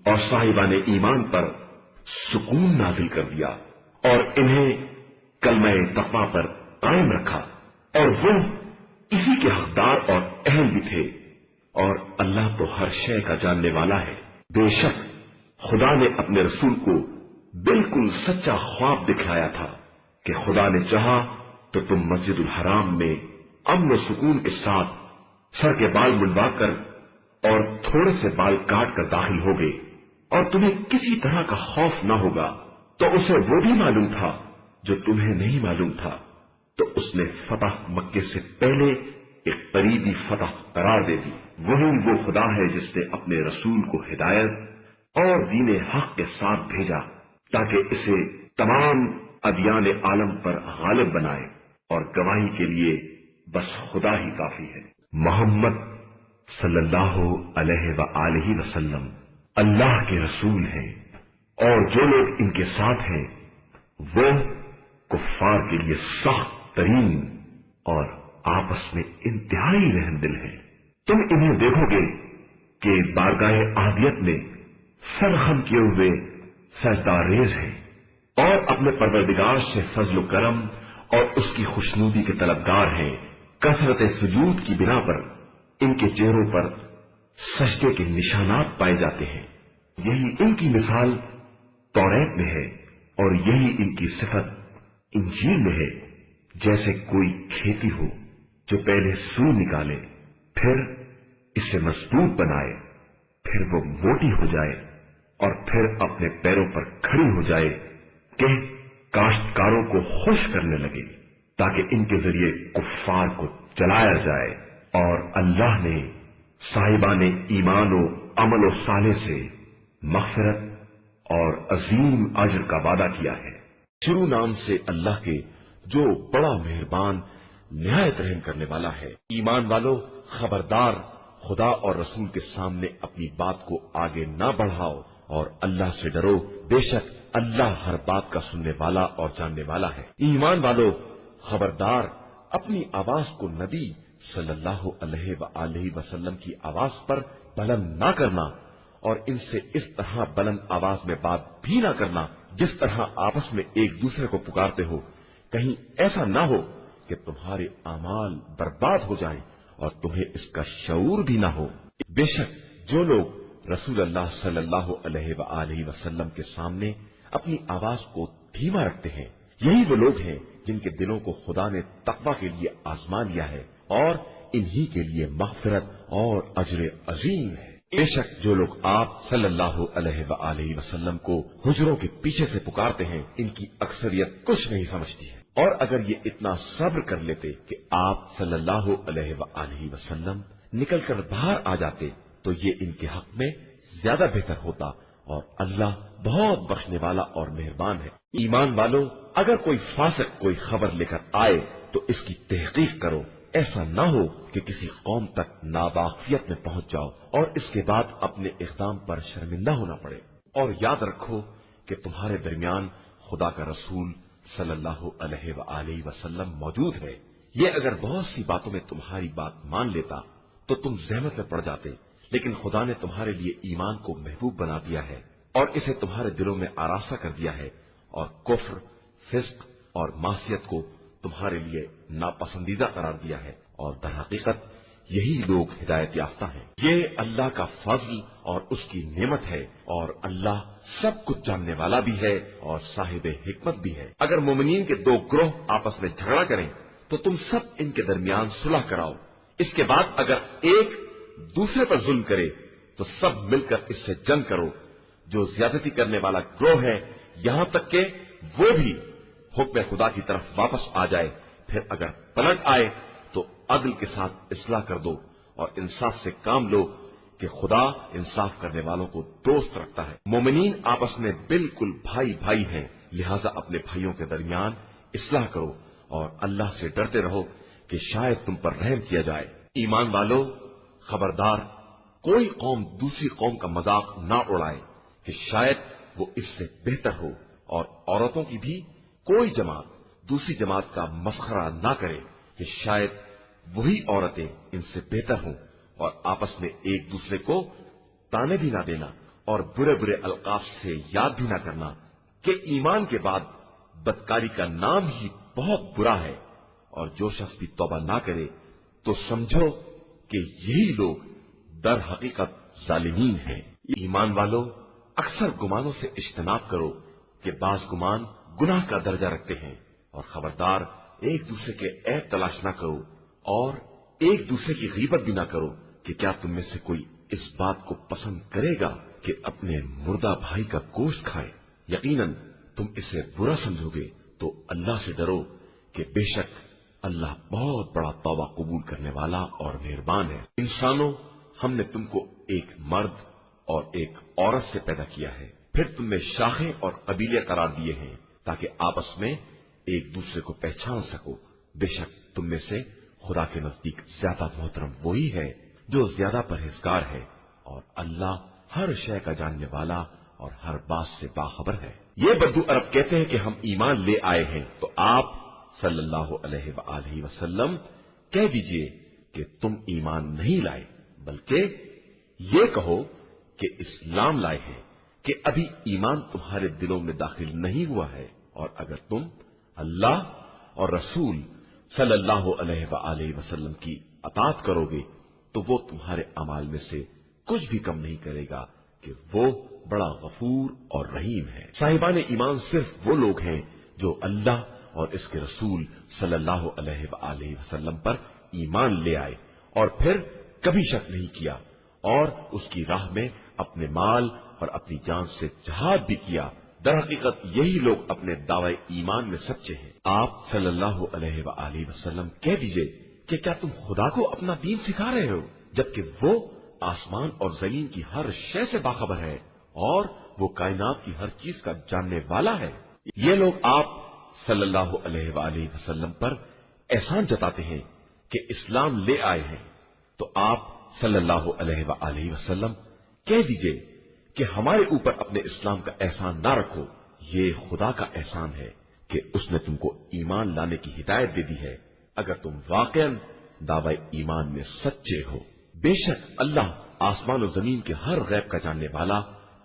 اور صاحبان ایمان پر سکون نازل کر دیا اور انہیں کلمہ تقویٰ پر قائم رکھا، اور وہ इसी के हकदार और अहल भी थे, और अल्लाह तो हर शय का जानने वाला है। बेशक खुदा ने अपने रसूल को बिल्कुल सच्चा ख्वाब दिखलाया था कि खुदा ने चाहा तो तुम मस्जिदुल हराम में अमन व सुकून के साथ सर के बाल मुंडवाकर और थोड़े से बाल काट कर दाखिल होगे और तुम्हें किसी तरह का खौफ न होगा। तो उसे वो भी मालूम था जो तुम्हें नहीं मालूम था, तो उसने फतह मक्के से पहले एक करीबी फतह करार दे दी। वही वो खुदा है जिसने अपने रसूल को हिदायत और दीन हक के साथ भेजा ताकि इसे तमाम अदियान आलम पर गालिब बनाए, और गवाही के लिए बस खुदा ही काफी है। मोहम्मद सल्लल्लाहु अलैहि वसल्लम अल्लाह के रसूल हैं, और जो लोग इनके साथ हैं वो कुफ्फार के लिए सख्त तरीन और आपस में इंतहाई रहमदिल हैं। तुम इन्हें देखोगे कि बारगाह आहदियत में सरखम किए हुए सजदारेज हैं और अपने परवरदिगार से फजल करम और उसकी खुशनूदी के तलबगार हैं। कसरत सुजूद की बिना पर इनके चेहरों पर सजदे के निशानात पाए जाते हैं। यही इनकी मिसाल तौरात में है और यही इनकी सिफत इंजील में है। जैसे कोई खेती हो जो पहले सूर निकाले, फिर इसे मजबूत बनाए, फिर वो मोटी हो जाए और फिर अपने पैरों पर खड़ी हो जाए कि काश्तकारों को खुश करने लगे, ताकि इनके जरिए कुफ्फार को जलाया जाए। और अल्लाह ने साहिबाने ईमान व अमल व साले से मग़फ़िरत और अजीम अजर का वादा किया है। शुरू नाम से अल्लाह के जो बड़ा मेहरबान निहायत रहम करने वाला है। ईमान वालों, खबरदार, खुदा और रसूल के सामने अपनी बात को आगे ना बढ़ाओ और अल्लाह से डरो। बेशक अल्लाह हर बात का सुनने वाला और जानने वाला है। ईमान वालों, खबरदार, अपनी आवाज को नबी सल्लल्लाहु अलैहि वसल्लम की आवाज पर बुलंद ना करना और इनसे इस तरह बुलंद आवाज में बात भी ना करना जिस तरह आपस में एक दूसरे को पुकारते हो। कहीं ऐसा ना हो कि तुम्हारे अमाल बर्बाद हो जाए और तुम्हें इसका शऊर भी ना हो। बेशक जो लोग रसूल अल्लाह सल्लल्लाहु अलैहि वसल्लम के सामने अपनी आवाज को धीमा रखते हैं, यही वो लोग हैं जिनके दिलों को खुदा ने तकवा के लिए आजमा लिया है और इन्हीं के लिए मग़फ़िरत और अजर अजीम है। बेशक जो लोग आप सल्लल्लाहु अलैहि वसल्लम को हुजरों के पीछे से पुकारते हैं, इनकी अक्सरियत कुछ नहीं समझती है। और अगर ये इतना सब्र कर लेते कि आप सल्लल्लाहु अलैहि वसल्लम निकलकर बाहर आ जाते तो ये इनके हक में ज्यादा बेहतर होता, और अल्लाह बहुत बख्शने वाला और मेहरबान है। ईमान वालों, अगर कोई फासिक कोई खबर लेकर आए तो इसकी तहकीक करो। ऐसा न हो कि किसी कौम तक नावाकियत में पहुंच जाओ और इसके बाद अपने इक़दाम पर शर्मिंदा होना पड़े। और याद रखो कि तुम्हारे दरमियान खुदा का रसूल सल्लल्लाहु अलैहि वसल्लम मौजूद है। ये अगर बहुत सी बातों में तुम्हारी बात मान लेता तो तुम जहमत में पड़ जाते, लेकिन खुदा ने तुम्हारे लिए ईमान को महबूब बना दिया है और इसे तुम्हारे दिलों में आरास्ता कर दिया है, और कुफ्र, फिस्क और मासियत को तुम्हारे लिए नापसंदीदा करार दिया है, और दरहकीकत यही लोग हिदायत याफ्ता हैं। ये अल्लाह का फजल और उसकी नेमत है, और अल्लाह सब कुछ जानने वाला भी है और साहिब हिकमत भी है। अगर मोमिनीन के दो ग्रोह आपस में झगड़ा करें तो तुम सब इनके दरमियान सुलह कराओ। इसके बाद अगर एक दूसरे पर जुल्म करे तो सब मिलकर इससे जंग करो। जो ज्यादती करने वाला ग्रोह है, यहां तक के वो भी हुक्म खुदा की तरफ वापस आ जाए, फिर अगर पलट आए तो अदल के साथ इस्लाह कर दो और इंसाफ से काम लो कि खुदा इंसाफ करने वालों को दोस्त रखता है। मोमिनीन आपस में बिल्कुल भाई भाई हैं, लिहाजा अपने भाइयों के दरमियान इस्लाह करो और अल्लाह से डरते रहो कि शायद तुम पर रहम किया जाए। ईमान वालों, खबरदार, कोई कौम दूसरी कौम का मजाक ना उड़ाए कि शायद वो इससे बेहतर हो, और औरतों की भी कोई जमात दूसरी जमात का मस्खरा ना करे कि शायद वही औरतें इनसे बेहतर हों, और आपस में एक दूसरे को ताने भी ना देना और बुरे बुरे अलकाब से याद भी ना करना कि ईमान के बाद बदकारी का नाम ही बहुत बुरा है। और जो शख्स भी तौबा ना करे तो समझो कि यही लोग दर हकीकत जालिमीन हैं। ईमान वालों, अक्सर गुमानों से इज्तनाब करो कि बाज गुमान गुनाह का दर्जा रखते हैं, और खबरदार एक दूसरे के ऐब तलाश न करो और एक दूसरे की गीबत भी न करो कि क्या तुम में से कोई इस बात को पसंद करेगा कि अपने मुर्दा भाई का गोश्त खाए। यकीनन तुम इसे बुरा समझोगे तो अल्लाह से डरो कि बेशक अल्लाह बहुत बड़ा तौबा कबूल करने वाला और मेहरबान है। इंसानों, हमने तुमको एक मर्द और एक औरत से पैदा किया है, फिर तुमने शाखें और कबीले करार दिए हैं ताकि आपस में एक दूसरे को पहचान सको। बेशक तुम में से खुदा के नजदीक ज्यादा मोहतरम वही है जो ज्यादा परहेजगार है, और अल्लाह हर शय का जानने वाला और हर बात से बाखबर है। ये बद्दू अरब कहते हैं कि हम ईमान ले आए हैं, तो आप सल्लल्लाहु अलैहि वसल्लम कह दीजिए कि तुम ईमान नहीं लाए, बल्कि ये कहो कि इस्लाम लाए हैं, कि अभी ईमान तुम्हारे दिलों में दाखिल नहीं हुआ है। और अगर तुम अल्लाह और रसूल सल्लल्लाहु अलैहि वसल्लम की अतात करोगे तो वो तुम्हारे अमाल में से कुछ भी कम नहीं करेगा कि वो बड़ा गफूर और रहीम है। साहिबान ईमान सिर्फ वो लोग हैं जो अल्लाह और इसके रसूल सल्लल्लाहु अलैहि वसल्लम पर ईमान ले आए और फिर कभी शक नहीं किया और उसकी राह में अपने माल और अपनी जान से जिहाद भी किया। दरहकीकत यही लोग अपने दावे ईमान में सच्चे हैं। आप सल्लल्लाहु अलैहि वसल्लम कह दीजिए कि क्या तुम खुदा को अपना दीन सिखा रहे हो, जबकि वो आसमान और जमीन की हर शय से बाखबर है और वो कायनात की हर चीज का जानने वाला है। ये लोग आप सल्लल्लाहु अलैहि वसल्लम पर एहसान जताते हैं कि इस्लाम ले आए हैं, तो आप सल्लल्लाहु अलैहि वसल्लम कह दीजिए कि हमारे ऊपर अपने इस्लाम का एहसान ना रखो। ये खुदा का एहसान है कि उसने तुमको ईमान लाने की हिदायत दे दी है, अगर तुम वाकईन दावे ईमान में सच्चे हो। बेशक अल्लाह आसमान और जमीन के हर गैब का जानने वाला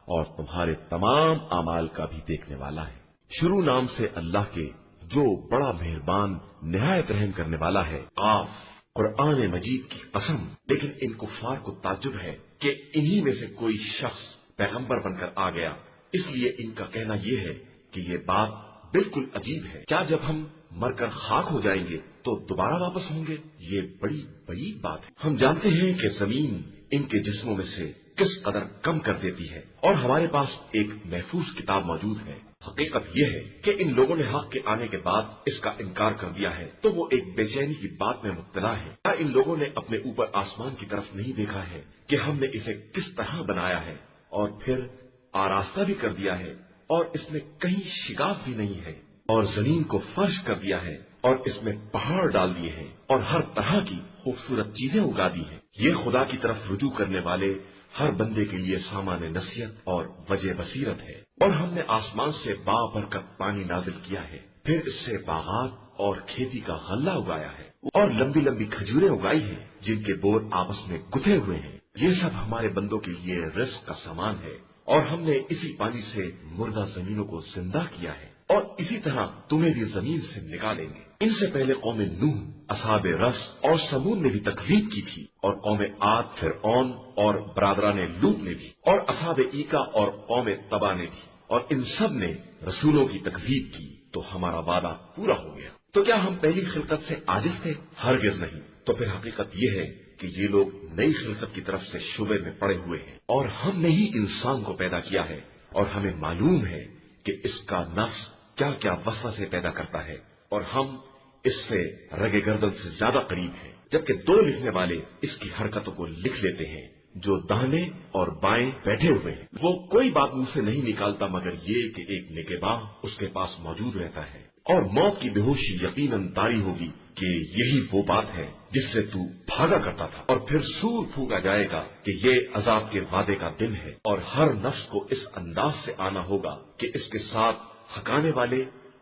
और तुम्हारे तमाम अमाल का भी देखने वाला है। शुरू नाम से अल्लाह के जो बड़ा मेहरबान निहायत रहम करने वाला है। आप कुरान मजीद की कसम, लेकिन इन कुफ्फार को ताज्जुब है कि इन्हीं में से कोई शख्स पैगंबर बनकर आ गया, इसलिए इनका कहना यह है कि ये बात बिल्कुल अजीब है। क्या जब हम मरकर खाक हो जाएंगे तो दोबारा वापस होंगे? ये बड़ी बड़ी बात है। हम जानते हैं कि जमीन इनके जिस्मों में से किस कदर कम कर देती है और हमारे पास एक महफूज किताब मौजूद है। हकीकत यह है कि इन लोगों ने हक के आने के बाद इसका इनकार कर दिया है, तो वो एक बेचैनी की बात में मुब्तला है। क्या इन लोगों ने अपने ऊपर आसमान की तरफ नहीं देखा है कि हमने इसे किस तरह बनाया है और फिर आरास्ता भी कर दिया है और इसमें कहीं शिकायत भी नहीं है, और जमीन को फर्श कर दिया है और इसमें पहाड़ डाल दिए हैं और हर तरह की खूबसूरत चीजें उगा दी हैं। ये खुदा की तरफ रुजू करने वाले हर बंदे के लिए सामान नसीहत और वजह बसीरत है। और हमने आसमान से बाबरकत पानी नाजिल किया है, फिर इससे बागात और खेती का गल्ला उगाया है और लंबी लंबी खजूरें उगाई हैं जिनके बोर आपस में गुथे हुए हैं। ये सब हमारे बंदों के लिए रिस्क का सामान है, और हमने इसी पानी से मुर्दा जमीनों को जिंदा किया है और इसी तरह तुम्हें भी जमीन से निकालेंगे। इनसे पहले कौम नूह, असहाबे रस और समूद ने भी तकलीफ की थी, और कौम आद, फिरऔन और बरादराने लूत ने भी, और असहाबे ईका और कौम तबा ने भी, और इन सब ने रसूलों की तकलीफ की, तो हमारा वादा पूरा हो गया। तो क्या हम पहली खिलकत से आजिज थे? हरगिज नहीं। तो फिर हकीकत यह है कि ये लोग नई खिलकत की तरफ से शुबे में पड़े हुए हैं, और हमने ही इंसान को पैदा किया है और हमें मालूम है कि इसका नफ्स क्या क्या वसवसे पैदा करता है, और हम इससे रगे गर्दन से ज्यादा करीब हैं। जबकि दो लिखने वाले इसकी हरकतों को लिख लेते हैं, जो दाहिने और बाएं बैठे हुए हैं। वो कोई बात मुंह से नहीं निकालता मगर ये कि एक निगहबान उसके पास मौजूद रहता है, और मौत की बेहोशी यकीनन तारी होगी कि यही वो बात है जिससे तू भागा करता था। और फिर सूर फूका जाएगा कि ये अजाब के वादे का दिन है, और हर नफ्स को इस अंदाज से आना होगा कि इसके साथ हकाने वाले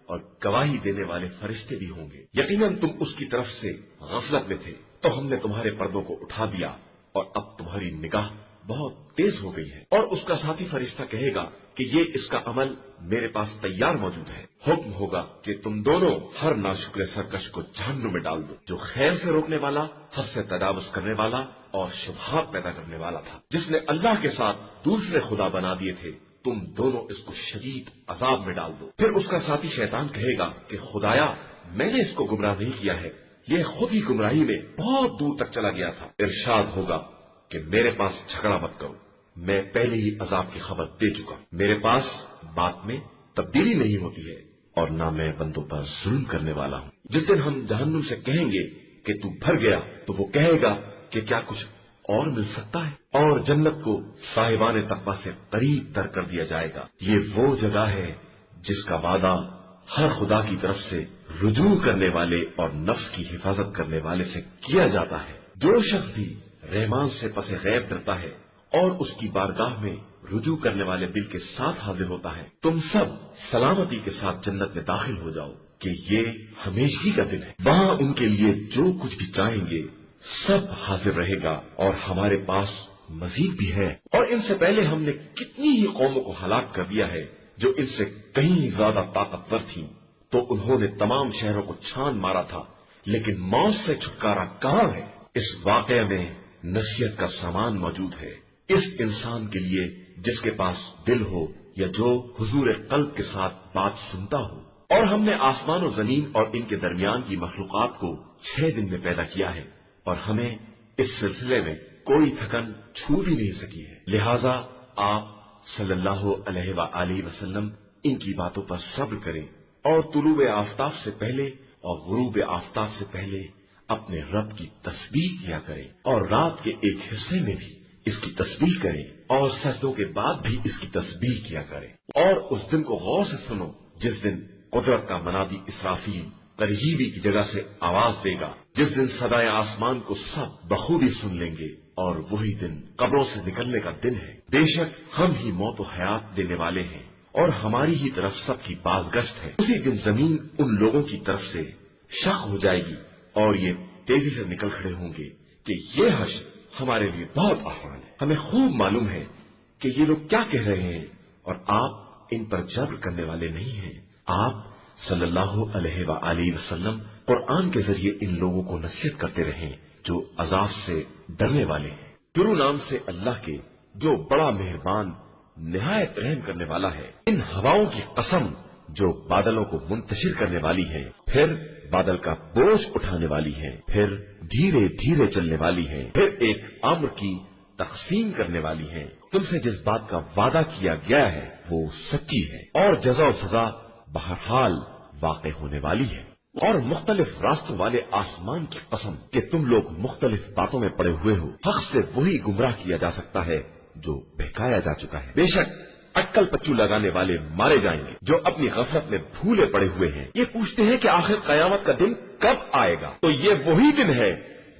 और गवाही देने वाले फरिश्ते भी होंगे। यकीनन तुम उसकी तरफ से गफलत में थे, तो हमने तुम्हारे पर्दों को उठा दिया और अब तुम्हारी निगाह बहुत तेज हो गई है। और उसका साथी फरिश्ता कहेगा कि ये इसका अमल मेरे पास तैयार मौजूद है। हुक्म होगा कि तुम दोनों हर नाशुक्र सरकश को जहन्नुम में डाल दो, जो खैर से रोकने वाला, हद से तजावुज करने वाला और शुबहात पैदा करने वाला था, जिसने अल्लाह के साथ दूसरे खुदा बना दिए थे। तुम दोनों इसको शदीद अजाब में डाल दो। फिर उसका साथी शैतान कहेगा कि खुदाया, मैंने इसको गुमराह नहीं किया है, ये खुद ही गुमराही में बहुत दूर तक चला गया था। इरशाद होगा कि मेरे पास झगड़ा मत करो, मैं पहले ही अजाब की खबर दे चुका। मेरे पास बात में तब्दीली नहीं होती है और न मैं बंदों पर जुल्म करने वाला हूँ। जिस दिन हम जहन्नुम से कहेंगे कि तू भर गया, तो वो कहेगा कि क्या कुछ और मिल सकता है, और जन्नत को साहिबान तकवा से करीब तर कर दिया जाएगा। ये वो जगह है जिसका वादा हर खुदा की तरफ से रुजू करने वाले और नफ्स की हिफाजत करने वाले से किया जाता है। जो शख्स भी रहमान से पसे गैब डरता है और उसकी बारगाह में रुजू करने वाले दिल के साथ हाजिर होता है, तुम सब सलामती के साथ जन्नत में दाखिल हो जाओ कि ये हमेशगी का दिन है। वहाँ उनके लिए जो कुछ भी चाहेंगे सब हाजिर रहेगा और हमारे पास मजीद भी है। और इनसे पहले हमने कितनी ही कौमों को हलाक कर दिया है जो इनसे कहीं ज्यादा ताकतवर थी, तो उन्होंने तमाम शहरों को छान मारा था, लेकिन मौत से छुटकारा कहाँ है। इस वाकये में नसीहत का सामान मौजूद है इस इंसान के लिए जिसके पास दिल हो या जो हुजूर कल्ब के साथ बात सुनता हो। और हमने आसमान और जमीन और इनके दरमियान की मखलूकात को 6 दिन में पैदा किया है और हमें इस सिलसिले में कोई थकन छू भी नहीं सकी है। लिहाजा आप सल्लल्लाहु अलैहि वसल्लम इनकी बातों पर सब्र करें और तुलूब आफताब से पहले और गुरूब आफताब से पहले अपने रब की तस्बीह किया करें और रात के एक हिस्से में भी इसकी तस्बीह करें और सजदों के बाद भी इसकी तस्बीह किया करें। और उस दिन को गौर से सुनो जिस दिन कुदरत का मनादी इसराफील तरजीबी की जगह से आवाज देगा, जिस दिन सदाए आसमान को सब बखूबी सुन लेंगे और वही दिन कब्रों से निकलने का दिन है। बेशक हम ही मौत और हयात देने वाले हैं और हमारी ही तरफ सबकी बाज़गश्त है। उसी दिन जमीन उन लोगों की तरफ से शक हो जाएगी और ये तेजी से निकल खड़े होंगे कि ये हश्र हमारे लिए बहुत आसान है। हमें खूब मालूम है कि ये लोग क्या कह रहे हैं और आप इन पर जब्र करने वाले नहीं हैं। आप सल्लल्लाहु अलैहि वसल्लम कुरान के जरिए इन लोगों को नसीहत करते रहें जो अजाब से डरने वाले हैं। शुरू नाम से अल्लाह के जो बड़ा मेहरबान निहायत रहम करने वाला है। इन हवाओं की कसम जो बादलों को मुंतशिर करने वाली है, फिर बादल का बोझ उठाने वाली है, फिर धीरे धीरे चलने वाली है, फिर एक अम्र की तकसीम करने वाली है। तुमसे जिस बात का वादा किया गया है वो सच्ची है और जज़ा सजा बहरहाल वाक़े होने वाली है। और मुख्तलिफ रास्तों वाले आसमान की कसम कि तुम लोग मुख्तलिफ बातों में पड़े हुए हो। हक से वही गुमराह किया जा सकता है जो बहकाया जा चुका है। बेशक अक्कल पच्चू लगाने वाले मारे जाएंगे जो अपनी गफलत में भूले पड़े हुए हैं। ये पूछते हैं कि आखिर कयामत का दिन कब आएगा, तो ये वही दिन है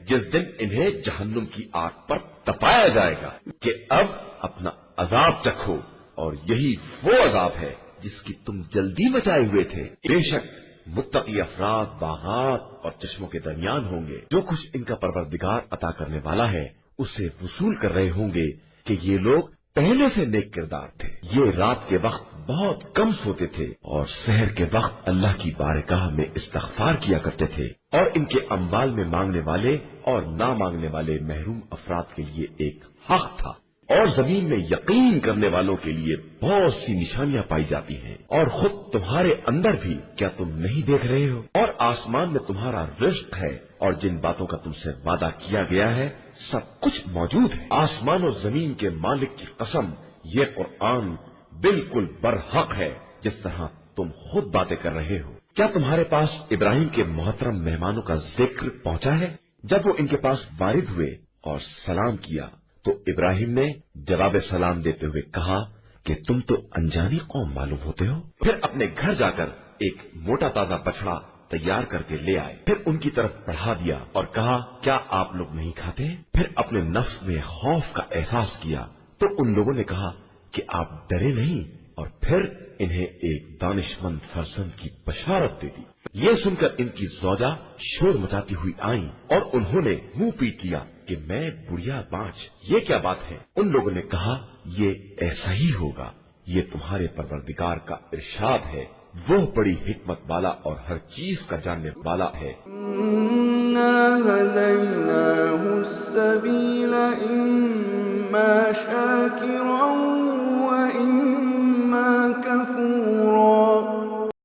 जिस दिन इन्हें जहन्नुम की आग पर तपाया जाएगा कि अब अपना अजाब चखो, और यही वो अजाब है जिसकी तुम जल्दी मचाए हुए थे। बेशक मुत्तकी अफराद बागात और चश्मों के दरमियान होंगे। जो कुछ इनका परवरदिगार अता करने वाला है उसे वसूल कर रहे होंगे कि ये लोग पहले से नेक किरदार थे। ये रात के वक्त बहुत कम सोते थे और सहर के वक्त अल्लाह की बारगाह में इस्तगफार किया करते थे। और इनके अम्वाल में मांगने वाले और ना मांगने वाले महरूम अफराद के लिए एक हक था। और जमीन में यकीन करने वालों के लिए बहुत सी निशानियां पाई जाती हैं। और खुद तुम्हारे अंदर भी क्या तुम नहीं देख रहे हो? और आसमान में तुम्हारा रिज़्क है और जिन बातों का तुमसे वादा किया गया है सब कुछ मौजूद है। आसमान और जमीन के मालिक की कसम, ये कुरान बिल्कुल बरहक है जिस तरह तुम खुद बातें कर रहे हो। क्या तुम्हारे पास इब्राहिम के मोहतरम मेहमानों का जिक्र पहुंचा है? जब वो इनके पास वारिद हुए और सलाम किया तो इब्राहिम ने जवाब सलाम देते हुए कहा कि तुम तो अनजानी कौम मालूम होते हो। फिर अपने घर जाकर एक मोटा ताजा बछड़ा तैयार करके ले आए। फिर उनकी तरफ बढ़ा दिया और कहा, क्या आप लोग नहीं खाते? फिर अपने नफ्स में खौफ का एहसास किया तो उन लोगों ने कहा कि आप डरे नहीं। और फिर انہیں ایک دانشمند فرزند کی بشارت دے دی۔ یہ سن کر ان کی زوجہ شور مچاتی ہوئی آئیں اور انہوں نے منہ پیٹ لیا کہ میں بڑھیا بانچ، یہ کیا بات ہے؟ ان لوگوں نے کہا یہ ایسا ہی ہوگا، یہ تمہارے پروردگار کا ارشاد ہے، وہ بڑی حکمت والا اور ہر چیز کا جاننے والا ہے۔ إِنَّا هَدَيْنَاهُ السَّبِيلَ إِمَّا شَاكِرًا